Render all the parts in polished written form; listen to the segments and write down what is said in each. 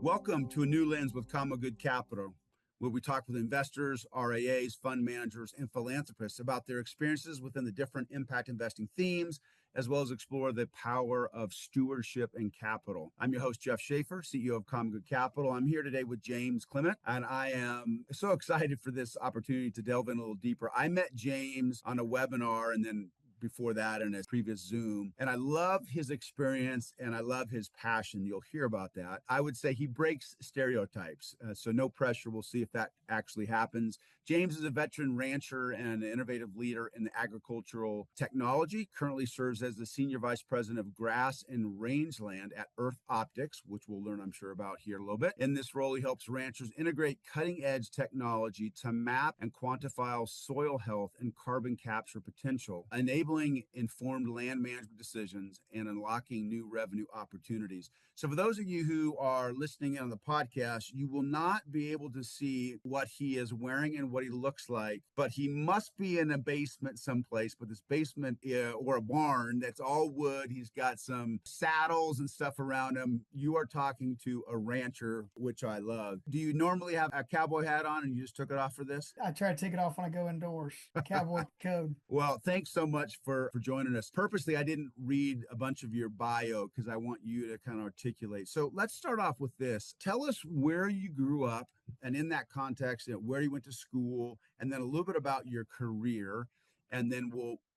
Welcome to A New Lens with CommonGood Capital, where we talk with investors, RIAs, fund managers, and philanthropists about their experiences within the different impact investing themes, as well as explore the power of stewardship and capital. I'm your host, Jeff Shafer, CEO of CommonGood Capital. I'm here today with James Clement, and I am so excited for this opportunity to delve in a little deeper. I met James on a webinar and then before that in a previous Zoom. And I love his experience and I love his passion. You'll hear about that. I would say he breaks stereotypes. So no pressure. We'll see if that actually happens. James is a veteran rancher and an innovative leader in agricultural technology, currently serves as the Senior Vice President of Grass and Rangeland at EarthOptics, which we'll learn, I'm sure, about here a little bit. In this role, he helps ranchers integrate cutting-edge technology to map and quantify soil health and carbon capture potential, enabling informed land management decisions and unlocking new revenue opportunities. So for those of you who are listening in on the podcast, you will not be able to see what he is wearing and what he looks like, but he must be in a basement someplace, but this basement or a barn that's all wood. He's got some saddles and stuff around him. You are talking to a rancher, which I love. Do you normally have a cowboy hat on and you just took it off for this? I try to take it off when I go indoors. Cowboy code. Well, thanks so much for joining us. Purposely, I didn't read a bunch of your bio because I want you to kind of articulate. So let's start off with this. Tell us where you grew up, and in that context, where you went to school, and then a little bit about your career. And then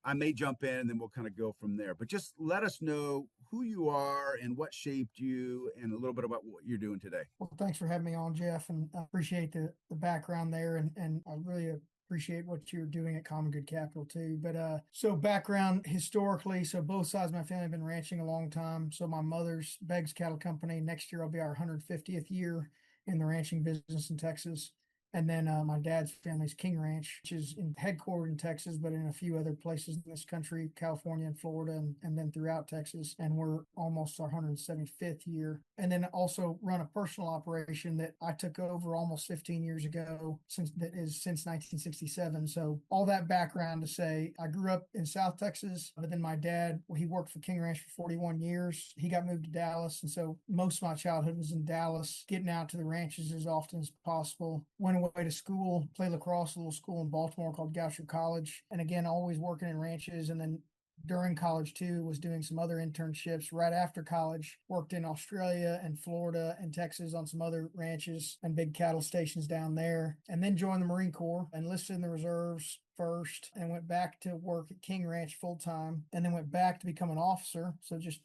I may jump in and then we'll kind of go from there. But just let us know who you are and what shaped you and a little bit about what you're doing today. Well, thanks for having me on, Jeff, and I appreciate the background there, and I really appreciate what you're doing at CommonGood Capital too. But so background historically, so both sides of my family have been ranching a long time. So my mother's Beggs Cattle Company. Next year will be our 150th year in the ranching business in Texas. And then my dad's family's King Ranch, which is headquartered in Texas, but in a few other places in this country, California and Florida, and then throughout Texas. And we're almost our 175th year. And then also run a personal operation that I took over almost 15 years ago, since 1967. So all that background to say, I grew up in South Texas, but then my dad, he worked for King Ranch for 41 years. He got moved to Dallas. And so most of my childhood was in Dallas, getting out to the ranches as often as possible. Went away to school, played lacrosse, a little school in Baltimore called Goucher College. And again, always working in ranches. And then during college too, was doing some other internships. Right after college, worked in Australia and Florida and Texas on some other ranches and big cattle stations down there. And then joined the Marine Corps, enlisted in the reserves first, and went back to work at King Ranch full time, and then went back to become an officer. So just,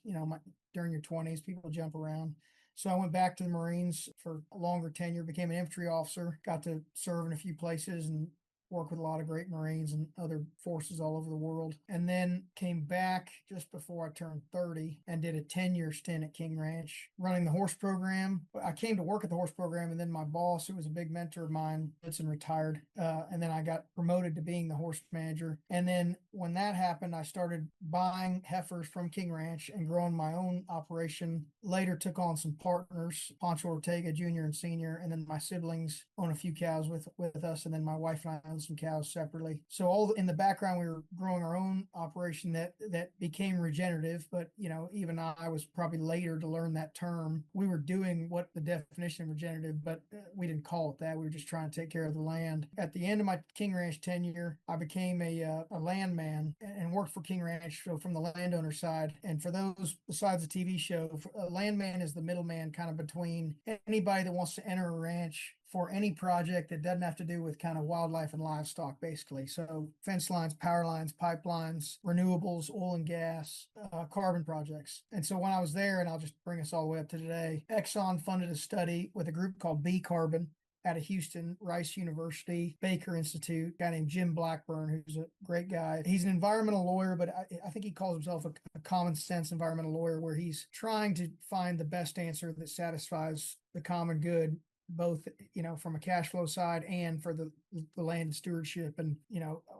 during your 20s, people jump around. So I went back to the Marines for a longer tenure, became an infantry officer, got to serve in a few places and work with a lot of great Marines and other forces all over the world. And then came back just before I turned 30 and did a 10-year stint at King Ranch, running the horse program. I came to work at the horse program, and then my boss, who was a big mentor of mine, retired. And then I got promoted to being the horse manager. And then when that happened, I started buying heifers from King Ranch and growing my own operation. Later took on some partners, Pancho Ortega Jr. and Sr., and then my siblings own a few cows with us, and then my wife and I own some cows separately. So all in the background, we were growing our own operation that became regenerative. But even I was probably later to learn that term. We were doing what the definition of regenerative, but we didn't call it that. We were just trying to take care of the land. At the end of my King Ranch tenure, I became a landman and worked for King Ranch, so from the landowner side. And for those besides the TV show, a landman is the middleman kind of between anybody that wants to enter a ranch for any project that doesn't have to do with kind of wildlife and livestock, basically. So fence lines, power lines, pipelines, renewables, oil and gas, carbon projects. And so when I was there, and I'll just bring us all the way up to today, Exxon funded a study with a group called B Carbon out of Houston, Rice University, Baker Institute, a guy named Jim Blackburn, who's a great guy. He's an environmental lawyer, but I think he calls himself a common sense environmental lawyer, where he's trying to find the best answer that satisfies the common good, both, from a cash flow side and for the land stewardship. And,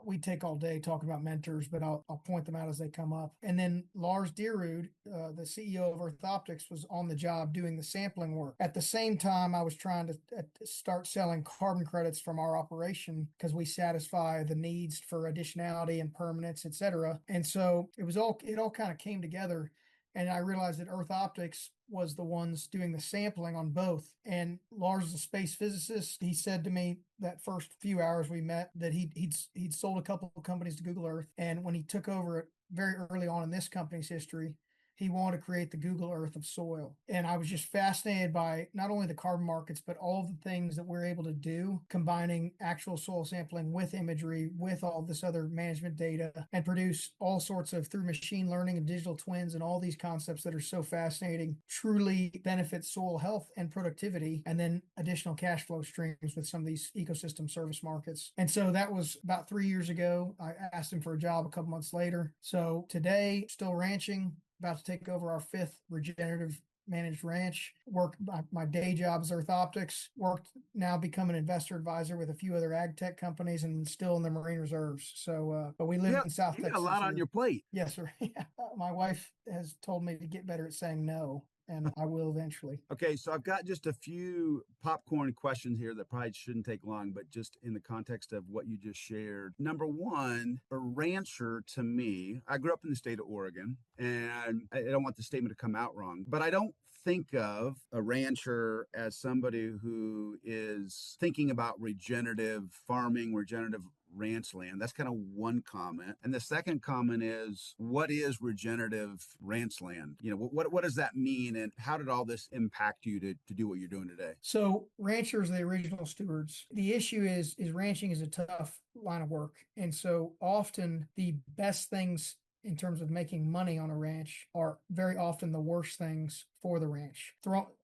we take all day talking about mentors, but I'll point them out as they come up. And then Lars Dierud, the CEO of EarthOptics, was on the job doing the sampling work. At the same time, I was trying to start selling carbon credits from our operation, because we satisfy the needs for additionality and permanence, et cetera. And so it all kind of came together. And I realized that EarthOptics was the ones doing the sampling on both. And Lars is a space physicist. He said to me that first few hours we met that he'd sold a couple of companies to Google Earth. And when he took over it very early on in this company's history, he wanted to create the Google Earth of soil. And I was just fascinated by not only the carbon markets, but all the things that we're able to do, combining actual soil sampling with imagery, with all this other management data, and produce all sorts of, through machine learning and digital twins and all these concepts that are so fascinating, truly benefit soil health and productivity, and then additional cash flow streams with some of these ecosystem service markets. And so that was about 3 years ago. I asked him for a job a couple months later. So today, still ranching, about to take over our 5th regenerative managed ranch. Work my day job is EarthOptics. Worked now become an investor advisor with a few other ag tech companies and still in the marine reserves. So, but we live in South You Texas. got a lot on here. your plate. Yes, sir. My wife has told me to get better at saying no, and I will eventually. Okay, so I've got just a few popcorn questions here that probably shouldn't take long, but just in the context of what you just shared. Number one, a rancher to me, I grew up in the state of Oregon, and I don't want the statement to come out wrong, but I don't think of a rancher as somebody who is thinking about regenerative farming, regenerative ranch land. That's kind of one comment. And the second comment is, what is regenerative ranch land? What does that mean? And how did all this impact you to do what you're doing today? So ranchers are the original stewards. The issue is ranching is a tough line of work. And so often the best things in terms of making money on a ranch are very often the worst things for the ranch.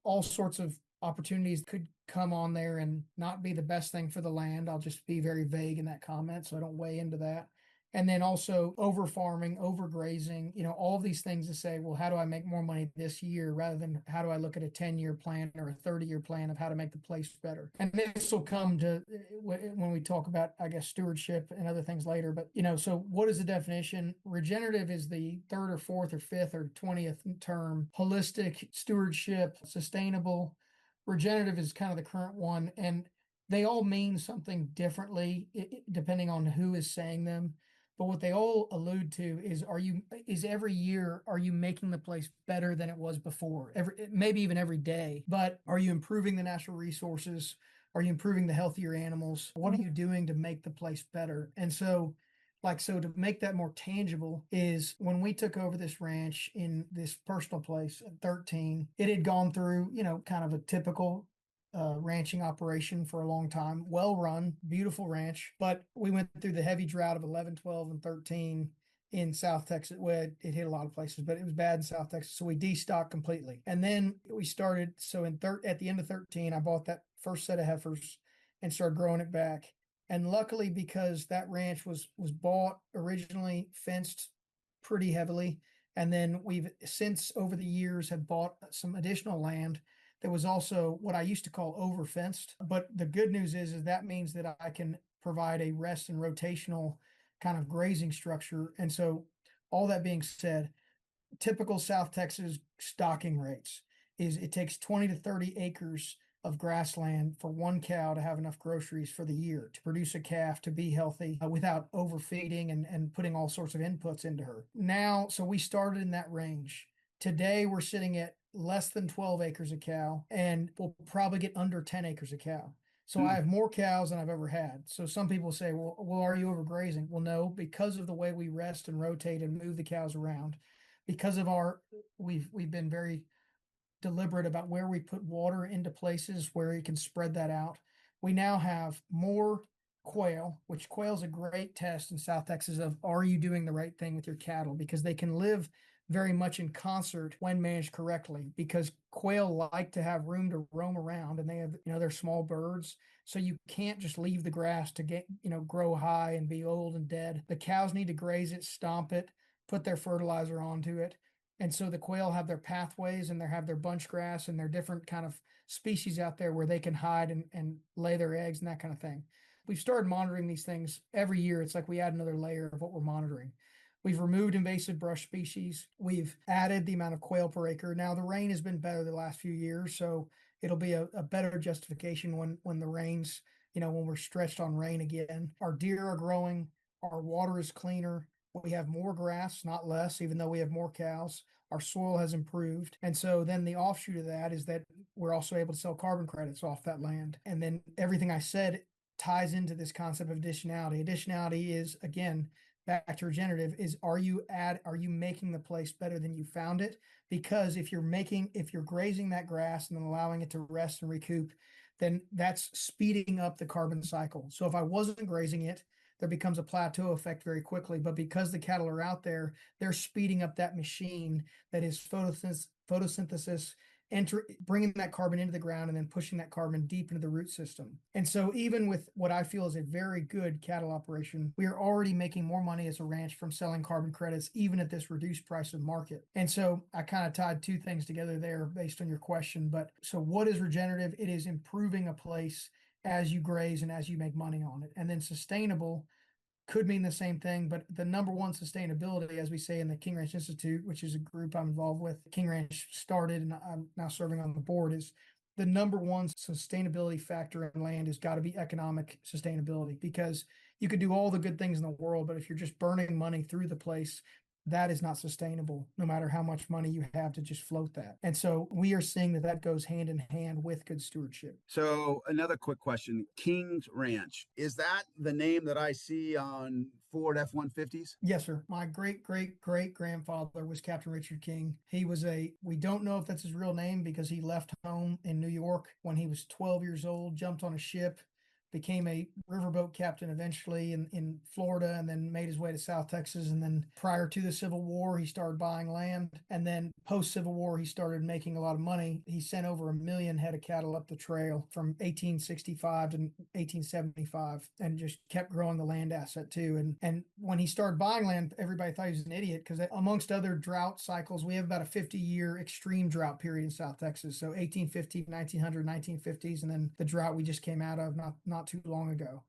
All sorts of opportunities could come on there and not be the best thing for the land. I'll just be very vague in that comment, so I don't weigh into that. And then also over farming, overgrazing, all these things to say, well, how do I make more money this year rather than how do I look at a 10-year plan or a 30-year plan of how to make the place better? And this will come to when we talk about, I guess, stewardship and other things later. But, so what is the definition? Regenerative is the third or fourth or fifth or 20th term. Holistic, stewardship, sustainable. Regenerative is kind of the current one. And they all mean something differently depending on who is saying them. But what they all allude to is every year, are you making the place better than it was before? Maybe even every day. But are you improving the natural resources? Are you improving the healthier animals? What are you doing to make the place better? And so to make that more tangible is when we took over this ranch in this personal place at 13, it had gone through, kind of a typical ranching operation for a long time, well run, beautiful ranch. But we went through the heavy drought of 11, 12, and 13 in South Texas. Well, it hit a lot of places, but it was bad in South Texas. So we destocked completely. And then we started. So at the end of 13, I bought that first set of heifers and started growing it back. And luckily, because that ranch was bought originally, fenced pretty heavily. And then we've since over the years have bought some additional land that was also what I used to call over fenced. But the good news is that means that I can provide a rest and rotational kind of grazing structure. And so all that being said, typical South Texas stocking rates is it takes 20 to 30 acres of grassland for one cow to have enough groceries for the year, to produce a calf, to be healthy without overfeeding and putting all sorts of inputs into her. Now, so we started in that range. Today, we're sitting at less than 12 acres a cow, and we'll probably get under 10 acres a cow. So I have more cows than I've ever had. So some people say, well, are you overgrazing? Well, no, because of the way we rest and rotate and move the cows around, because of we've been very deliberate about where we put water into places where you can spread that out. We now have more quail, which quail is a great test in South Texas of, are you doing the right thing with your cattle? Because they can live very much in concert when managed correctly, because quail like to have room to roam around, and they have, they're small birds. So you can't just leave the grass to get, grow high and be old and dead. The cows need to graze it, stomp it, put their fertilizer onto it. And so the quail have their pathways and they have their bunch grass and their different kind of species out there where they can hide and lay their eggs and that kind of thing. We've started monitoring these things every year. It's like we add another layer of what we're monitoring. We've removed invasive brush species. We've added the amount of quail per acre. Now the rain has been better the last few years, so it'll be a better justification when the rains, when we're stretched on rain again. Our deer are growing. Our water is cleaner. We have more grass, not less, even though we have more cows. our soil has improved. And so then the offshoot of that is that we're also able to sell carbon credits off that land. And then everything I said ties into this concept of additionality. Additionality is, again, back to regenerative, is are you making the place better than you found it? Because if you're grazing that grass and then allowing it to rest and recoup, then that's speeding up the carbon cycle. So if I wasn't grazing it, there becomes a plateau effect very quickly. But because the cattle are out there, they're speeding up that machine that is photosynthesis, bringing that carbon into the ground and then pushing that carbon deep into the root system. And so even with what I feel is a very good cattle operation, we are already making more money as a ranch from selling carbon credits, even at this reduced price of market. And so I kind of tied two things together there based on your question. But so what is regenerative? It is improving a place as you graze and as you make money on it. And then sustainable could mean the same thing, but the number one sustainability, as we say in the King Ranch Institute, which is a group I'm involved with, King Ranch started and I'm now serving on the board, is the number one sustainability factor in land has got to be economic sustainability, because you could do all the good things in the world, but if you're just burning money through the place, that is not sustainable, no matter how much money you have to just float that. And so we are seeing that goes hand in hand with good stewardship. So another quick question, King's Ranch, is that the name that I see on Ford F-150s? Yes, sir. My great grandfather was Captain Richard King. We don't know if that's his real name because he left home in New York when he was 12 years old, jumped on a ship, became a riverboat captain eventually in Florida, and then made his way to South Texas. And then prior to the Civil War, he started buying land. And then post Civil War, he started making a lot of money. He sent over 1 million head of cattle up the trail from 1865 to 1875 and just kept growing the land asset too. And when he started buying land, everybody thought he was an idiot because amongst other drought cycles, we have about a 50-year extreme drought period in South Texas. So 1850, 1900, 1950s, and then the drought we just came out of not too long ago.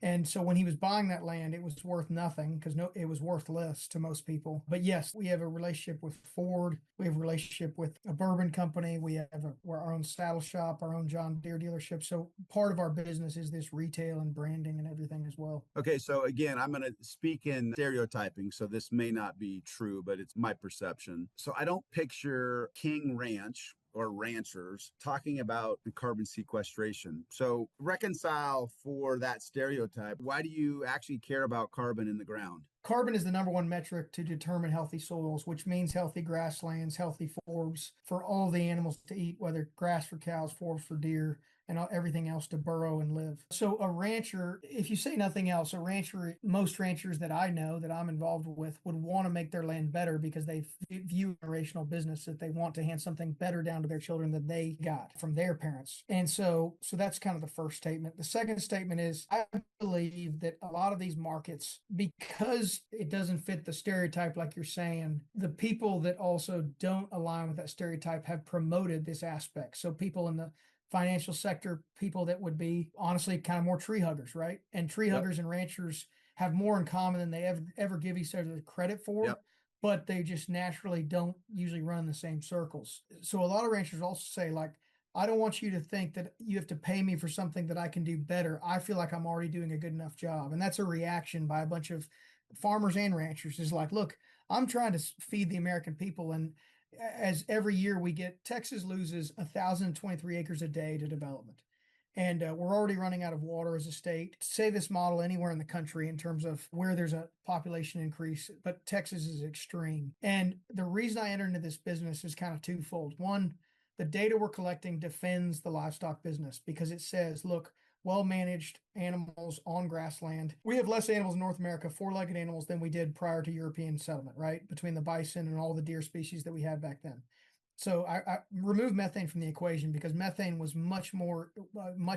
And so when he was buying that land, it was worth nothing because it was worthless to most people. But yes, we have a relationship with Ford. We have a relationship with a bourbon company. We have our own saddle shop, our own John Deere dealership. So part of our business is this retail and branding and everything as well. Okay, so again, I'm going to speak in stereotyping, so this may not be true, but it's my perception. So I don't picture King Ranch or ranchers talking about the carbon sequestration. So reconcile for that stereotype. Why do you actually care about carbon in the ground? Carbon is the number one metric to determine healthy soils, which means healthy grasslands, healthy forbs for all the animals to eat, whether grass for cows, forbs for deer, and everything else to burrow and live. So a rancher, if you say nothing else, most ranchers that I know that I'm involved with would want to make their land better because they view generational business that they want to hand something better down to their children than they got from their parents. And so that's kind of the first statement. The second statement is I believe that a lot of these markets, because it doesn't fit the stereotype like you're saying, the people that also don't align with that stereotype have promoted this aspect. So people in the financial sector, people that would be honestly kind of more tree huggers, right? And tree huggers and ranchers have more in common than they ever give each other credit for, but they just naturally don't usually run in the same circles. So a lot of ranchers also say, like, I don't want you to think that you have to pay me for something that I can do better. I feel like I'm already doing a good enough job. And that's a reaction by a bunch of farmers and ranchers, is like, look, I'm trying to feed the American people, and as every year Texas loses 1,023 acres a day to development. And we're already running out of water as a state. Say this model anywhere in the country in terms of where there's a population increase, but Texas is extreme. And the reason I entered into this business is kind of twofold. One, the data we're collecting defends the livestock business because it says, look, well-managed animals on grassland. We have less animals in North America, four-legged animals, than we did prior to European settlement, right? Between the bison and all the deer species that we had back then. So I remove methane from the equation because methane was much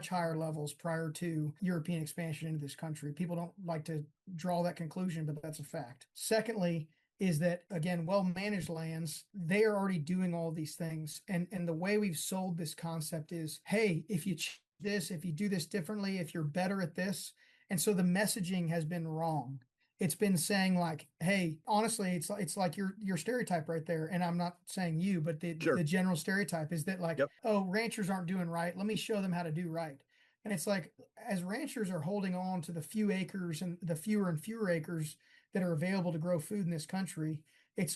higher levels prior to European expansion into this country. People don't like to draw that conclusion, but that's a fact. Secondly, is that, again, well-managed lands, they are already doing all these things. And the way we've sold this concept is, hey, if you if you do this differently, if you're better at this. And so the messaging has been wrong. It's been saying like, hey, honestly, it's like your stereotype right there. And I'm not saying you, but the general stereotype is that like, oh, ranchers aren't doing right. Let me show them how to do right. And it's like, as ranchers are holding on to the few acres and the fewer and fewer acres that are available to grow food in this country,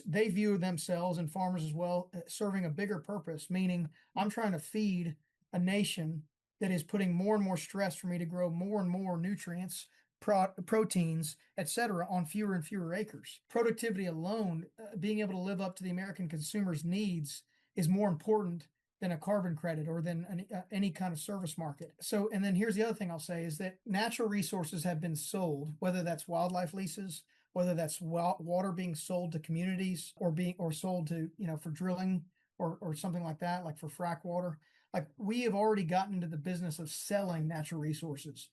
they view themselves and farmers as well serving a bigger purpose, meaning I'm trying to feed a nation that is putting more and more stress for me to grow more and more nutrients, proteins, etc., on fewer and fewer acres. Productivity alone, being able to live up to the American consumer's needs, is more important than a carbon credit or than any kind of service market. So, and then here's the other thing I'll say is that natural resources have been sold, whether that's wildlife leases, whether that's water being sold to communities or sold to, for drilling or something like that, like for frack water. Like, we have already gotten into the business of selling natural resources.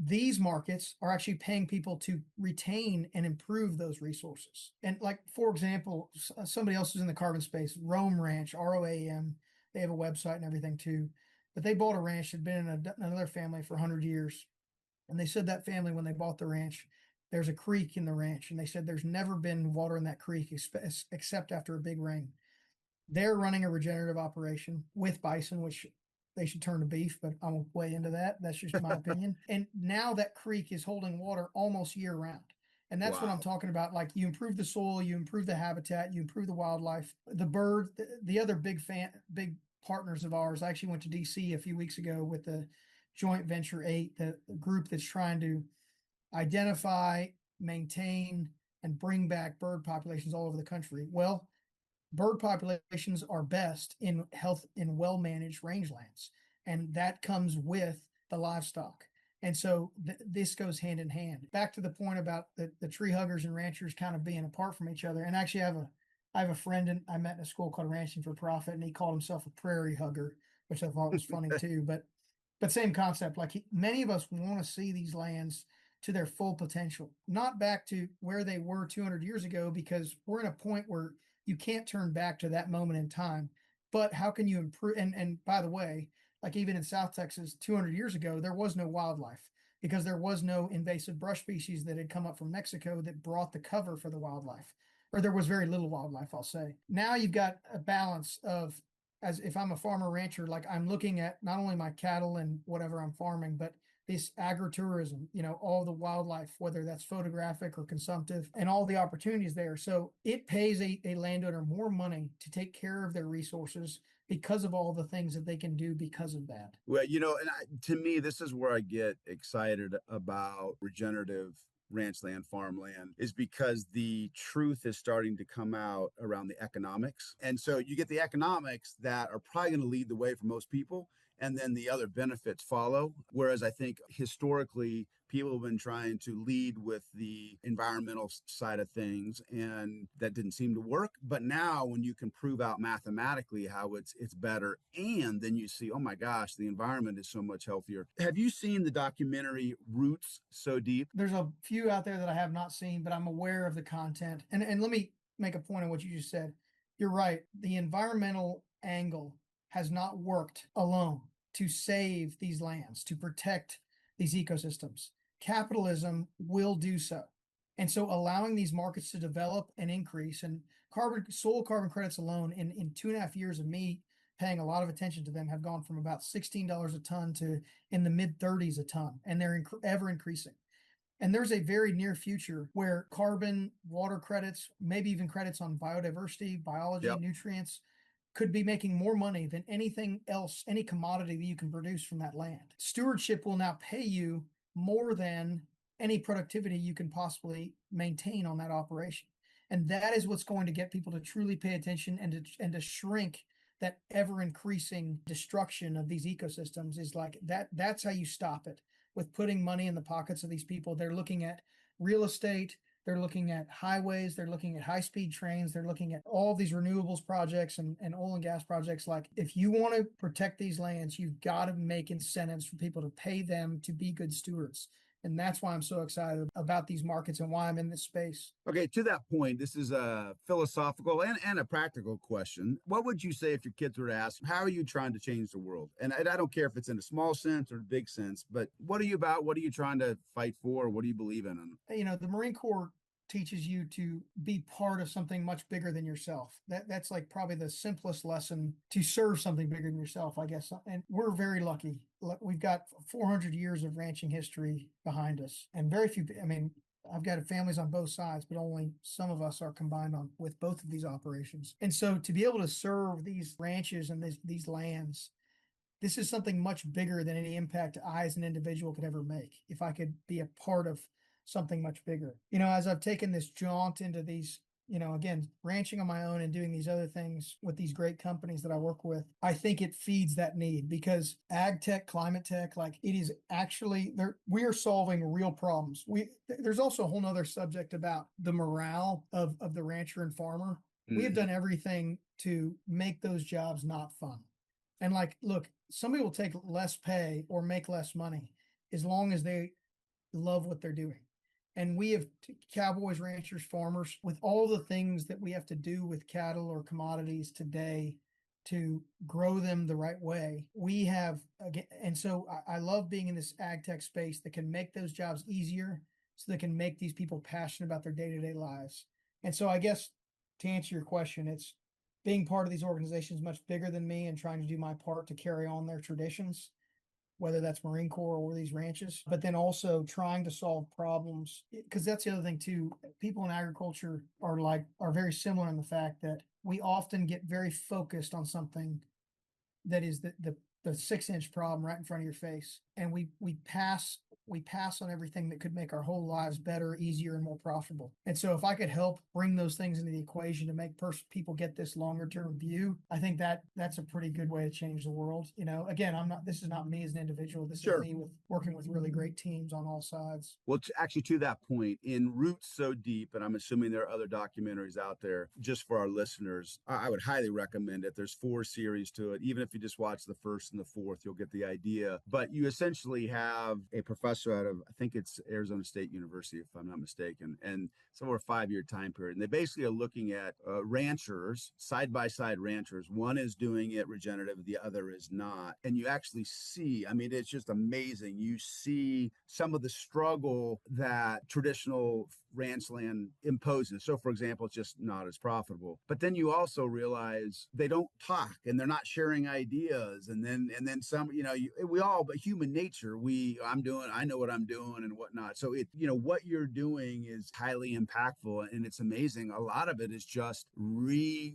These markets are actually paying people to retain and improve those resources. And like, for example, somebody else is in the carbon space, Rome Ranch, ROAM, they have a website and everything too, but they bought a ranch that had been in another family for 100 years. And they said that family, when they bought the ranch, there's a creek in the ranch. And they said there's never been water in that creek except after a big rain. They're running a regenerative operation with bison, which they should turn to beef, but I won't weigh into that. That's just my opinion. And now that creek is holding water almost year round. And that's what I'm talking about. Like, you improve the soil, you improve the habitat, you improve the wildlife, the bird, the other big partners of ours. I actually went to DC a few weeks ago with the Joint Venture 8, the group that's trying to identify, maintain, and bring back bird populations all over the country. Well, bird populations are best in health in well-managed rangelands, and that comes with the livestock. And so this goes hand in hand. Back to the point about the tree huggers and ranchers kind of being apart from each other. And actually, I have a friend I met in a school called Ranching for Profit, and he called himself a prairie hugger, which I thought was funny too. But same concept. Like, many of us want to see these lands to their full potential, not back to where they were 200 years ago, because we're in a point where you can't turn back to that moment in time. But how can you improve? And by the way, like, even in South Texas 200 years ago, there was no wildlife because there was no invasive brush species that had come up from Mexico that brought the cover for the wildlife, or there was very little wildlife, I'll say. Now you've got a balance of, as if I'm a farmer rancher, like, I'm looking at not only my cattle and whatever I'm farming, but this agritourism, all the wildlife, whether that's photographic or consumptive, and all the opportunities there. So it pays a landowner more money to take care of their resources because of all the things that they can do because of that. Well, to me, this is where I get excited about regenerative ranchland, farmland, is because the truth is starting to come out around the economics. And so you get the economics that are probably going to lead the way for most people, and then the other benefits follow. Whereas I think historically, people have been trying to lead with the environmental side of things, and that didn't seem to work. But now, when you can prove out mathematically how it's better, and then you see, oh my gosh, the environment is so much healthier. Have you seen the documentary Roots So Deep? There's a few out there that I have not seen, but I'm aware of the content. And let me make a point on what you just said. You're right. The environmental angle has not worked alone to save these lands, to protect these ecosystems. Capitalism will do so. And so allowing these markets to develop and increase, and soil carbon credits alone in 2.5 years of me paying a lot of attention to them, have gone from about $16 a ton to in the mid 30s a ton, and they're ever increasing. And there's a very near future where carbon, water credits, maybe even credits on biodiversity, biology, nutrients, could be making more money than anything else, any commodity that you can produce from that land. Stewardship will now pay you more than any productivity you can possibly maintain on that operation. And that is what's going to get people to truly pay attention and to shrink that ever increasing destruction of these ecosystems. Is like that. That's how you stop it, with putting money in the pockets of these people. They're looking at real estate. They're looking at highways. They're looking at high-speed trains. They're looking at all these renewables projects and oil and gas projects. Like, if you want to protect these lands, you've got to make incentives for people to pay them to be good stewards. And that's why I'm so excited about these markets and why I'm in this space. Okay, to that point, this is a philosophical and a practical question. What would you say if your kids were to ask, how are you trying to change the world? And I don't care if it's in a small sense or a big sense, but what are you about? What are you trying to fight for? What do you believe in? The Marine Corps teaches you to be part of something much bigger than yourself. That's like probably the simplest lesson, to serve something bigger than yourself, I guess. And we're very lucky. We've got 400 years of ranching history behind us, and very few, I've got families on both sides, but only some of us are combined on with both of these operations. And so to be able to serve these ranches and these lands, this is something much bigger than any impact I as an individual could ever make if I could be a part of something much bigger. As I've taken this jaunt into these, again, ranching on my own and doing these other things with these great companies that I work with, I think it feeds that need because ag tech, climate tech, like it is actually there. We are solving real problems. There's also a whole nother subject about the morale of the rancher and farmer. We have done everything to make those jobs not fun. And like, look, somebody will take less pay or make less money as long as they love what they're doing. And we have cowboys, ranchers, farmers, with all the things that we have to do with cattle or commodities today to grow them the right way. We have, again, and so I love being in this ag tech space that can make those jobs easier so they can make these people passionate about their day-to-day lives. And so I guess to answer your question, it's being part of these organizations much bigger than me and trying to do my part to carry on their traditions, whether that's Marine Corps or these ranches, but then also trying to solve problems. Because that's the other thing too. People in agriculture are very similar in the fact that we often get very focused on something that is the 6-inch problem right in front of your face. And we pass on everything that could make our whole lives better, easier, and more profitable. And so if I could help bring those things into the equation to make people get this longer term view, I think that's a pretty good way to change the world. Again, this is not me as an individual. This is me working with really great teams on all sides. Well, actually, to that point, in Roots So Deep, and I'm assuming there are other documentaries out there just for our listeners, I would highly recommend it. There's 4 series to it. Even if you just watch the first and the fourth, you'll get the idea. But you essentially have a professor out of, I think it's Arizona State University, if I'm not mistaken, and it's over a 5-year time period. And they basically are looking at ranchers, side-by-side ranchers. One is doing it regenerative, the other is not. And you actually see, I mean, it's just amazing. You see some of the struggle that traditional ranch land imposes. So, for example, it's just not as profitable. But then you also realize they don't talk and they're not sharing ideas. And then some, but human nature, I know what I'm doing and whatnot. So what you're doing is highly impactful and it's amazing. A lot of it is just retooling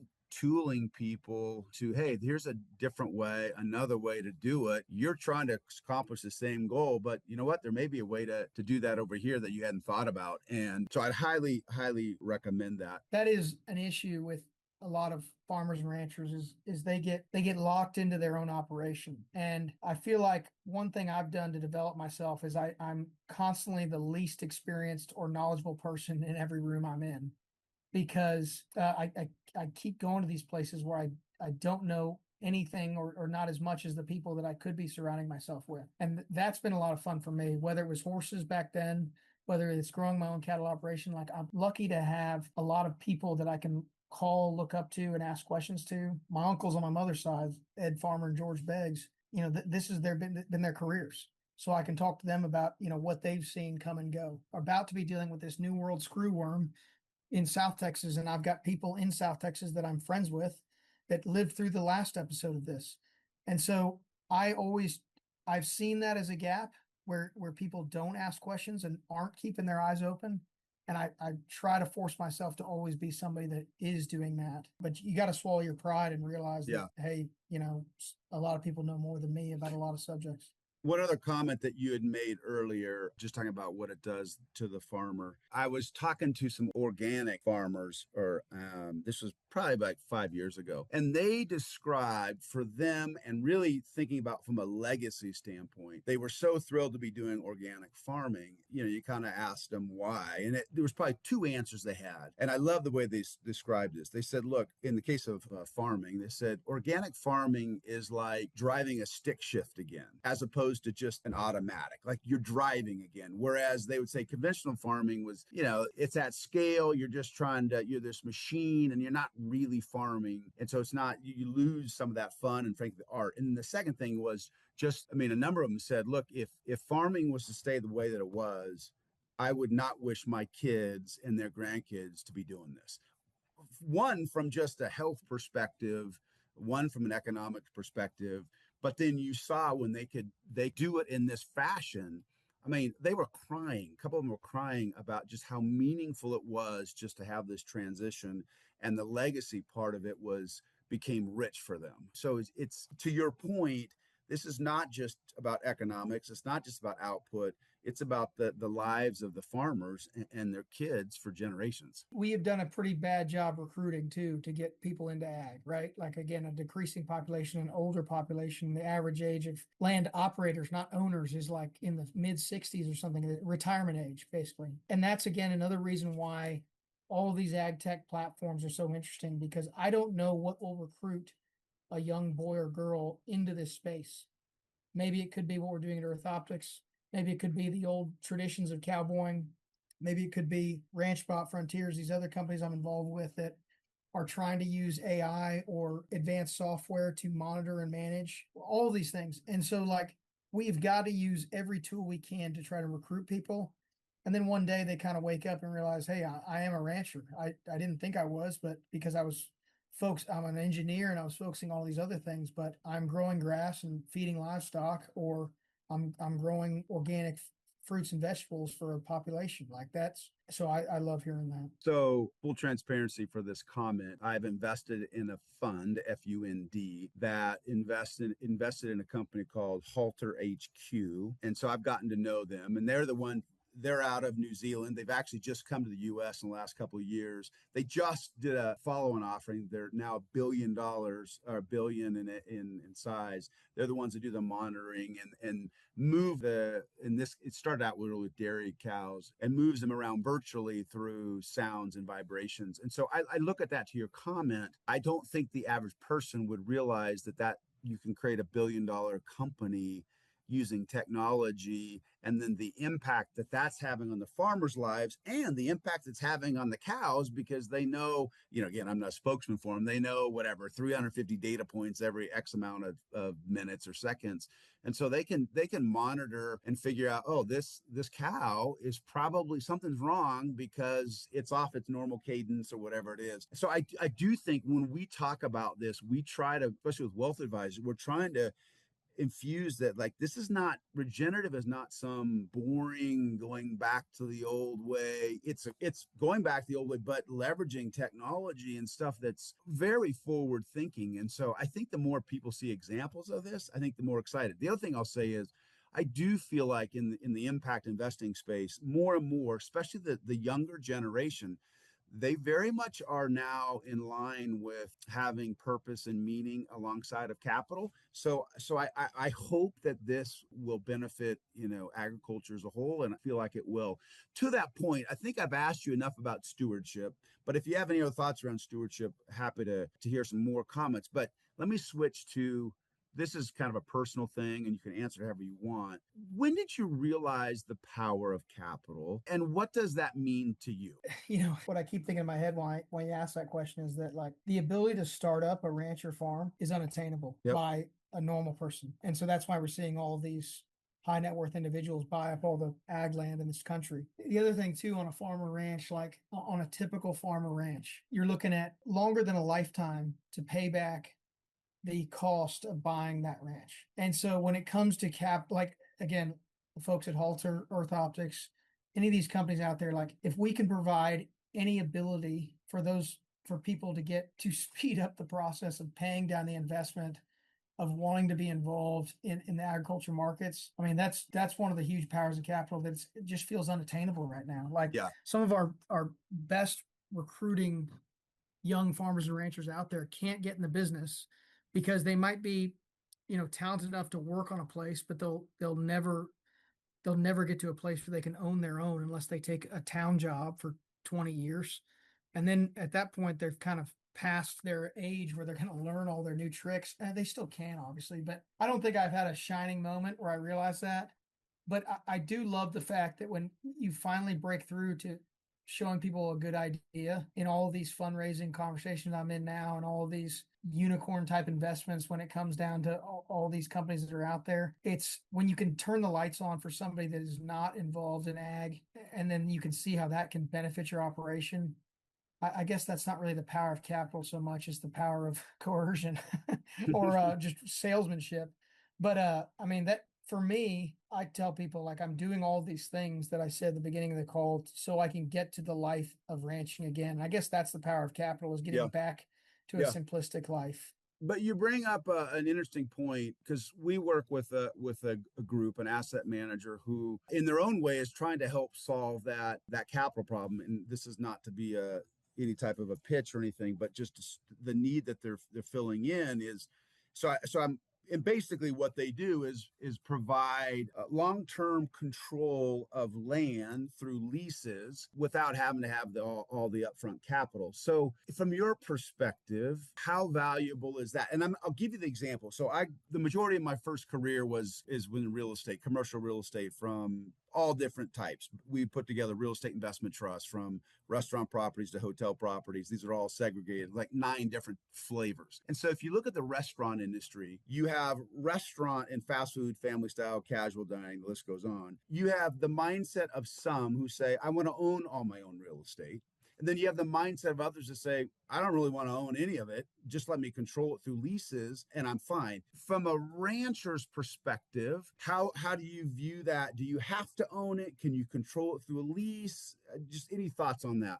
people to, hey, here's a different way, another way to do it. You're trying to accomplish the same goal, but you know what? There may be a way to do that over here that you hadn't thought about. And so I'd highly, highly recommend that. That is an issue with a lot of farmers and ranchers is they get locked into their own operation. And I feel like one thing I've done to develop myself is I'm constantly the least experienced or knowledgeable person in every room I'm in, because I keep going to these places where I don't know anything or not as much as the people that I could be surrounding myself with. And that's been a lot of fun for me, whether it was horses back then, whether it's growing my own cattle operation. Like, I'm lucky to have a lot of people that I can call, look up to, and ask questions to. My uncles on my mother's side, Ed Farmer and George Beggs, this has been their careers. So I can talk to them about, what they've seen come and go. About to be dealing with this new world screwworm in South Texas. And I've got people in South Texas that I'm friends with that lived through the last episode of this. And so I've seen that as a gap where people don't ask questions and aren't keeping their eyes open. And I try to force myself to always be somebody that is doing that. But you got to swallow your pride and realize that, hey, a lot of people know more than me about a lot of subjects. One other comment that you had made earlier, just talking about what it does to the farmer. I was talking to some organic farmers, or this was probably like 5 years ago, and they described for them, and really thinking about from a legacy standpoint, they were so thrilled to be doing organic farming. You kind of asked them why, and there was probably 2 answers they had. And I love the way they described this. They said, look, in the case of farming, they said organic farming is like driving a stick shift again, as opposed to just an automatic, like you're driving again. Whereas they would say conventional farming was, it's at scale. You're just you're this machine and you're not really farming. And so it's not, you lose some of that fun and frankly the art. And the second thing was a number of them said, look, if farming was to stay the way that it was, I would not wish my kids and their grandkids to be doing this. One, from just a health perspective, one from an economic perspective. But then you saw when they do it in this fashion, I mean, they were crying. A couple of them were crying about just how meaningful it was just to have this transition, and the legacy part of it was became rich for them. So it's to your point, this is not just about economics. It's not just about output. It's about the lives of the farmers and their kids for generations. We have done a pretty bad job recruiting too to get people into ag, right? Like again, a decreasing population, an older population. The average age of land operators, not owners, is like in the mid 60s or something, retirement age, basically. And that's again another reason why all of these ag tech platforms are so interesting, because I don't know what will recruit a young boy or girl into this space. Maybe it could be what we're doing at EarthOptics. Maybe it could be the old traditions of cowboying. Maybe it could be RanchBot Frontiers, these other companies I'm involved with that are trying to use AI or advanced software to monitor and manage all of these things. And so, like, we've got to use every tool we can to try to recruit people. And then one day they kind of wake up and realize, hey, I am a rancher. I didn't think I was, but because I'm an engineer and I was focusing on all these other things, but I'm growing grass and feeding livestock, or I'm growing organic fruits and vegetables for a population. Like that's so I love hearing that. So, full transparency for this comment, I've invested in a fund, FUND, that invested in a company called Halter HQ. And so I've gotten to know them, and they're out of New Zealand. They've actually just come to the US in the last couple of years. They just did a follow-on offering. They're now $1 billion or $1 billion in size. They're the ones that do the monitoring and move it started out literally with dairy cows and moves them around virtually through sounds and vibrations. And so I look at that, to your comment. I don't think the average person would realize that you can create $1 billion company using technology, and then the impact that that's having on the farmers' lives and the impact it's having on the cows, because they know, again, I'm not a spokesman for them. They know whatever 350 data points every X amount of minutes or seconds. And so they can monitor and figure out, oh, this cow is probably something's wrong because it's off its normal cadence or whatever it is. So I do think when we talk about this, we try to, especially with wealth advisors, we're trying to infuse that, like, this is not regenerative, is not some boring going back to the old way. It's going back the old way, but leveraging technology and stuff that's very forward thinking. And so I think the more people see examples of this, I think the more excited. The other thing I'll say is I do feel like in the impact investing space, more and more, especially the younger generation, they very much are now in line with having purpose and meaning alongside of capital. So I hope that this will benefit, agriculture as a whole, and I feel like it will. To that point, I think I've asked you enough about stewardship, but if you have any other thoughts around stewardship, happy to hear some more comments. But let me switch to, this is kind of a personal thing, and you can answer however you want. When did you realize the power of capital, and what does that mean to you? What I keep thinking in my head when you ask that question is that, like, the ability to start up a ranch or farm is unattainable Yep. by a normal person. And so that's why we're seeing all of these high net worth individuals buy up all the ag land in this country. The other thing too, on a farmer ranch, like on a typical farmer ranch, you're looking at longer than a lifetime to pay back the cost of buying that ranch. And so when it comes to like, again, the folks at Halter, EarthOptics, any of these companies out there, like, if we can provide any ability for people to get to speed up the process of paying down the investment of wanting to be involved in the agriculture markets. I mean, that's one of the huge powers of capital that it just feels unattainable right now. Like, Yeah. Some of our best recruiting young farmers and ranchers out there can't get in the business because they might be, talented enough to work on a place, but they'll never get to a place where they can own their own unless they take a town job for 20 years. And then at that point, they're kind of past their age where they're going to learn all their new tricks. And they still can, obviously, but I don't think I've had a shining moment where I realized that. But I do love the fact that when you finally break through to showing people a good idea in all of these fundraising conversations I'm in now and all of these unicorn type investments, when it comes down to all these companies that are out there, it's when you can turn the lights on for somebody that is not involved in ag, and then you can see how that can benefit your operation. I guess that's not really the power of capital so much as the power of coercion or just salesmanship. But I mean, for me, I tell people like I'm doing all these things that I said at the beginning of the call so I can get to the life of ranching again. I guess that's the power of capital, is getting Yeah. back to a Yeah. simplistic life. But you bring up an interesting point, because we work with a group, an asset manager, who, in their own way, is trying to help solve that capital problem. And this is not to be any type of a pitch or anything, but just the need that they're filling in is. So I'm and basically what they do is provide long-term control of land through leases without having to have all the upfront capital. So from your perspective, how valuable is that? And I'll give you the example. So the majority of my first career is within real estate, commercial real estate, from all different types. We put together real estate investment trusts, from restaurant properties to hotel properties. These are all segregated, like 9 different flavors. And so if you look at the restaurant industry, you have restaurant and fast food, family style, casual dining, the list goes on. You have the mindset of some who say, I want to own all my own real estate. And then you have the mindset of others that say, I don't really want to own any of it. Just let me control it through leases and I'm fine. From a rancher's perspective, how do you view that? Do you have to own it? Can you control it through a lease? Just any thoughts on that?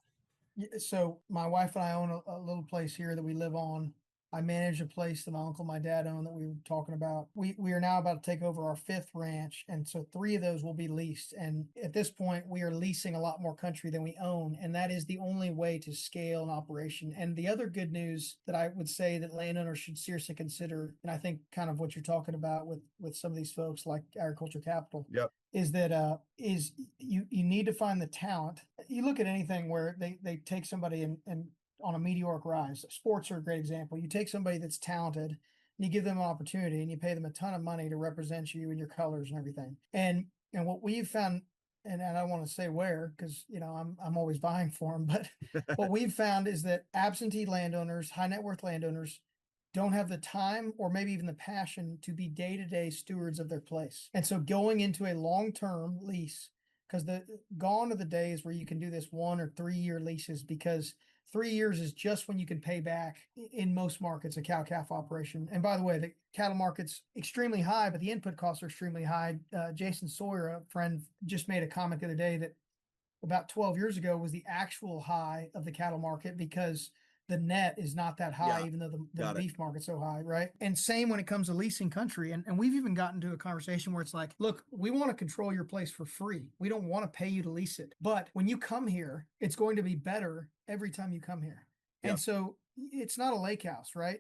So my wife and I own a little place here that we live on. I manage a place that my uncle and my dad own that we were talking about. We are now about to take over our 5th ranch, and so 3 of those will be leased. And at this point, we are leasing a lot more country than we own, and that is the only way to scale an operation. And the other good news that I would say that landowners should seriously consider, and I think kind of what you're talking about with some of these folks like Agriculture Capital, Yep. is that is you need to find the talent. You look at anything where they take somebody and on a meteoric rise. Sports are a great example. You take somebody that's talented and you give them an opportunity and you pay them a ton of money to represent you and your colors and everything. And what we've found, and I don't want to say where, because I'm always vying for them, but what we've found is that absentee landowners, high net worth landowners, don't have the time or maybe even the passion to be day-to-day stewards of their place. And so going into a long-term lease, because gone are the days where you can do this 1 or 3 year leases, because 3 years is just when you can pay back in most markets a cow-calf operation. And by the way, the cattle market's extremely high, but the input costs are extremely high. Jason Sawyer, a friend, just made a comment the other day that about 12 years ago was the actual high of the cattle market, because the net is not that high, Yeah, even though the got it. beef market's so high, right? And same when it comes to leasing country. And we've even gotten to a conversation where it's like, look, we want to control your place for free. We don't want to pay you to lease it. But when you come here, it's going to be better every time you come here. Yeah. And so it's not a lake house, right?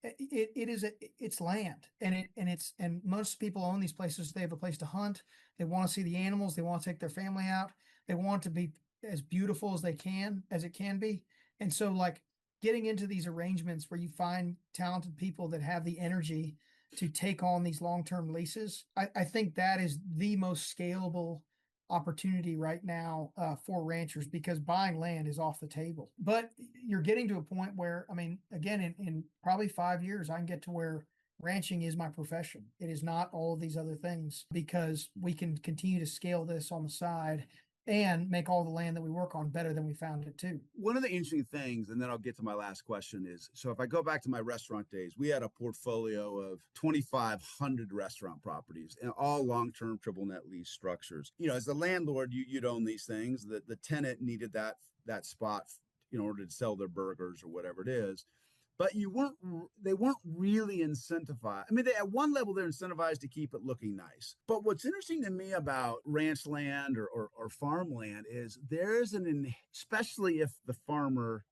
It's land, and most people own these places. They have a place to hunt. They want to see the animals. They want to take their family out. They want it to be as beautiful as it can be. And so like getting into these arrangements where you find talented people that have the energy to take on these long-term leases, I think that is the most scalable opportunity right now for ranchers, because buying land is off the table. But you're getting to a point where, I mean, again, in probably 5 years, I can get to where ranching is my profession. It is not all of these other things, because we can continue to scale this on the side and make all the land that we work on better than we found it too. One of the interesting things, and then I'll get to my last question, is, so if I go back to my restaurant days, we had a portfolio of 2,500 restaurant properties and all long-term triple net lease structures. As the landlord, you'd own these things. The tenant needed that spot in order to sell their burgers or whatever it is. But they weren't really incentivized. I mean, at one level, they're incentivized to keep it looking nice. But what's interesting to me about ranch land or farmland is especially if the farmer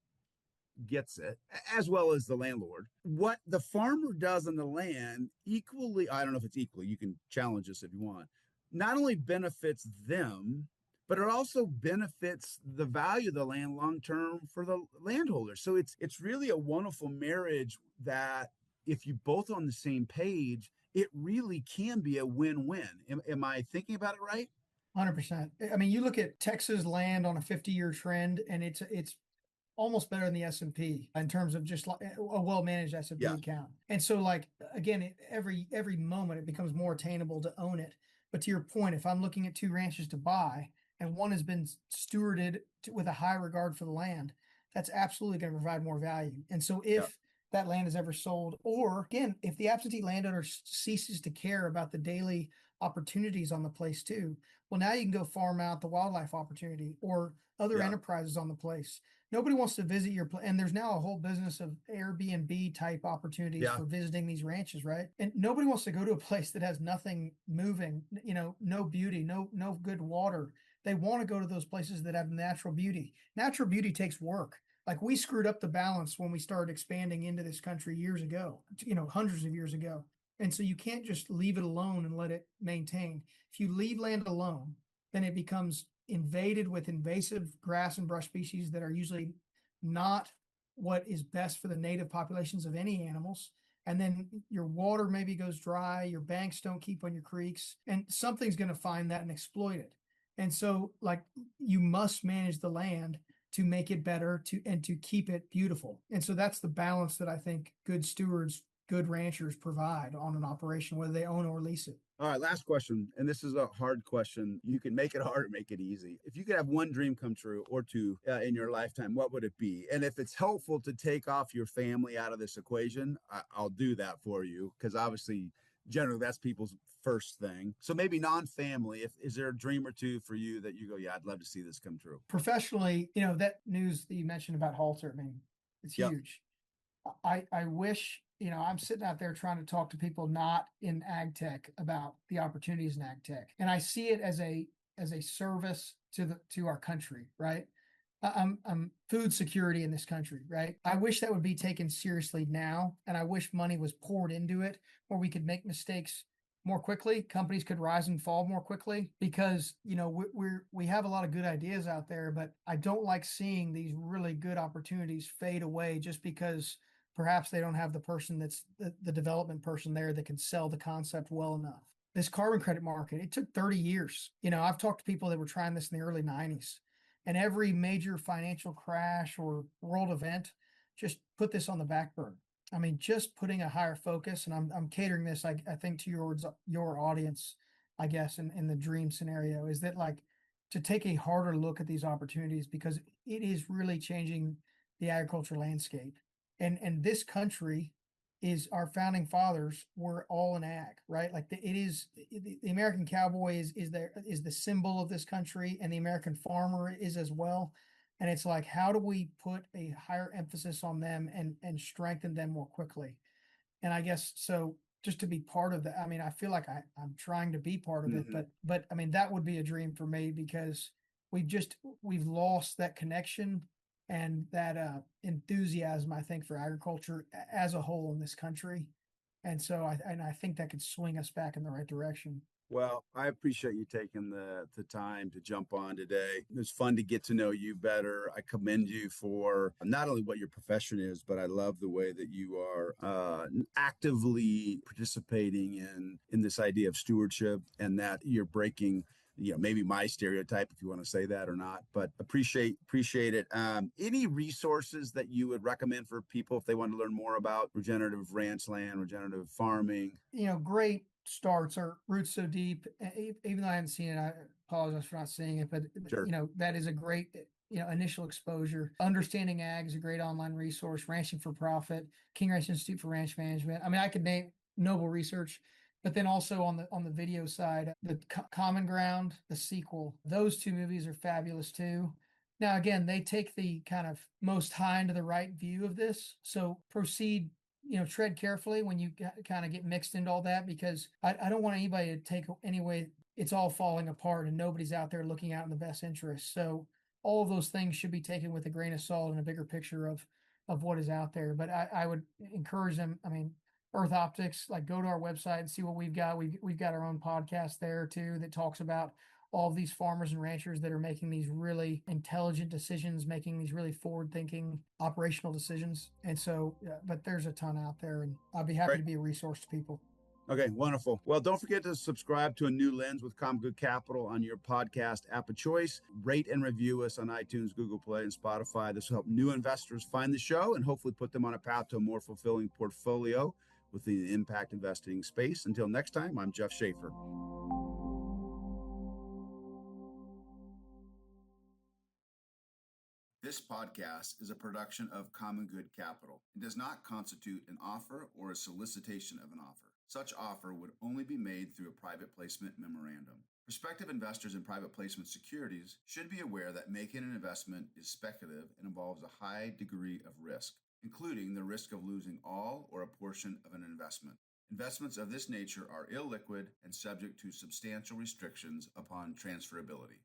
gets it, as well as the landlord, what the farmer does on the land equally, I don't know if it's equally, you can challenge this if you want, not only benefits them, but it also benefits the value of the land long term for the landholder. So it's really a wonderful marriage that, if you both on the same page, it really can be a win-win. Am I thinking about it right? 100%. I mean, you look at Texas land on a 50-year trend, and it's almost better than the S&P in terms of just like a well-managed S&P account. And so like, again, every moment it becomes more attainable to own it. But to your point, if I'm looking at 2 ranches to buy and one has been stewarded with a high regard for the land, that's absolutely going to provide more value. And so if that land is ever sold, or again, if the absentee landowner ceases to care about the daily opportunities on the place too. Well, now you can go farm out the wildlife opportunity or other Yeah. enterprises on the place. Nobody wants to visit your place. And there's now a whole business of Airbnb type opportunities Yeah. for visiting these ranches, right? And nobody wants to go to a place that has nothing moving, no beauty, no good water. They want to go to those places that have natural beauty. Natural beauty takes work. Like we screwed up the balance when we started expanding into this country years ago, hundreds of years ago. And so you can't just leave it alone and let it maintain. If you leave land alone, then it becomes invaded with invasive grass and brush species that are usually not what is best for the native populations of any animals. And then your water maybe goes dry, your banks don't keep on your creeks, and something's going to find that and exploit it. And so, like, you must manage the land to make it better and to keep it beautiful. And so that's the balance that I think good stewards, good ranchers provide on an operation, whether they own or lease it. All right, last question. And this is a hard question. You can make it hard or make it easy. If you could have one dream come true or two in your lifetime, what would it be? And if it's helpful to take off your family out of this equation, I'll do that for you, because obviously, generally, that's people's first thing. So maybe non-family, is there a dream or two for you that you go, yeah, I'd love to see this come true? Professionally, that news that you mentioned about Halter, I mean, it's Yep. huge. I wish, I'm sitting out there trying to talk to people not in ag tech about the opportunities in ag tech. And I see it as a service to our country, right? I'm food security in this country, right? I wish that would be taken seriously now. And I wish money was poured into it where we could make mistakes more quickly. Companies could rise and fall more quickly because, we have a lot of good ideas out there, but I don't like seeing these really good opportunities fade away just because perhaps they don't have the person that's the development person there that can sell the concept well enough. This carbon credit market, it took 30 years. I've talked to people that were trying this in the early 90s, and every major financial crash or world event just put this on the back burner. I mean, just putting a higher focus, and I'm catering this, I think, to your audience, I guess, in the dream scenario, is that, like, to take a harder look at these opportunities because it is really changing the agriculture landscape. And this country is, our founding fathers were all in ag, right? Like the American cowboy is the symbol of this country, and the American farmer is as well. And it's like, how do we put a higher emphasis on them and strengthen them more quickly? And I guess so, just to be part of that. I mean, I feel like I'm trying to be part of it, but I mean, that would be a dream for me because we've lost that connection and that enthusiasm, I think, for agriculture as a whole in this country. And so I think that could swing us back in the right direction. Well, I appreciate you taking the time to jump on today. It was fun to get to know you better. I commend you for not only what your profession is, but I love the way that you are actively participating in this idea of stewardship, and that you're breaking, maybe my stereotype, if you want to say that or not, but appreciate it. Any resources that you would recommend for people if they want to learn more about regenerative ranch land, regenerative farming? Great starts are Roots So Deep. Even though I haven't seen it, I apologize for not seeing it, but Sure. that is a great, initial exposure. Understanding Ag is a great online resource. Ranching for Profit, King Ranch Institute for Ranch Management. I mean, I could name Noble Research, but then also on the video side, the Common Ground, the sequel. Those two movies are fabulous too. Now, again, they take the kind of most high and to the right view of this. So proceed, tread carefully when you kind of get mixed into all that, because I don't want anybody to take anyway. It's all falling apart and nobody's out there looking out in the best interest. So all of those things should be taken with a grain of salt and a bigger picture of what is out there. But I would encourage them. I mean, EarthOptics, like, go to our website and see what we've got. We've got our own podcast there too that talks about all of these farmers and ranchers that are making these really intelligent decisions, making these really forward-thinking operational decisions. And so, but there's a ton out there, and I'll be happy to be a resource to people. Okay, wonderful. Well, don't forget to subscribe to A New Lens with CommonGood Capital on your podcast app of choice. Rate and review us on iTunes, Google Play, and Spotify. This will help new investors find the show and hopefully put them on a path to a more fulfilling portfolio within the impact investing space. Until next time, I'm Jeff Shafer. This podcast is a production of CommonGood Capital. It does not constitute an offer or a solicitation of an offer. Such offer would only be made through a private placement memorandum. Prospective investors in private placement securities should be aware that making an investment is speculative and involves a high degree of risk, including the risk of losing all or a portion of an investment. Investments of this nature are illiquid and subject to substantial restrictions upon transferability.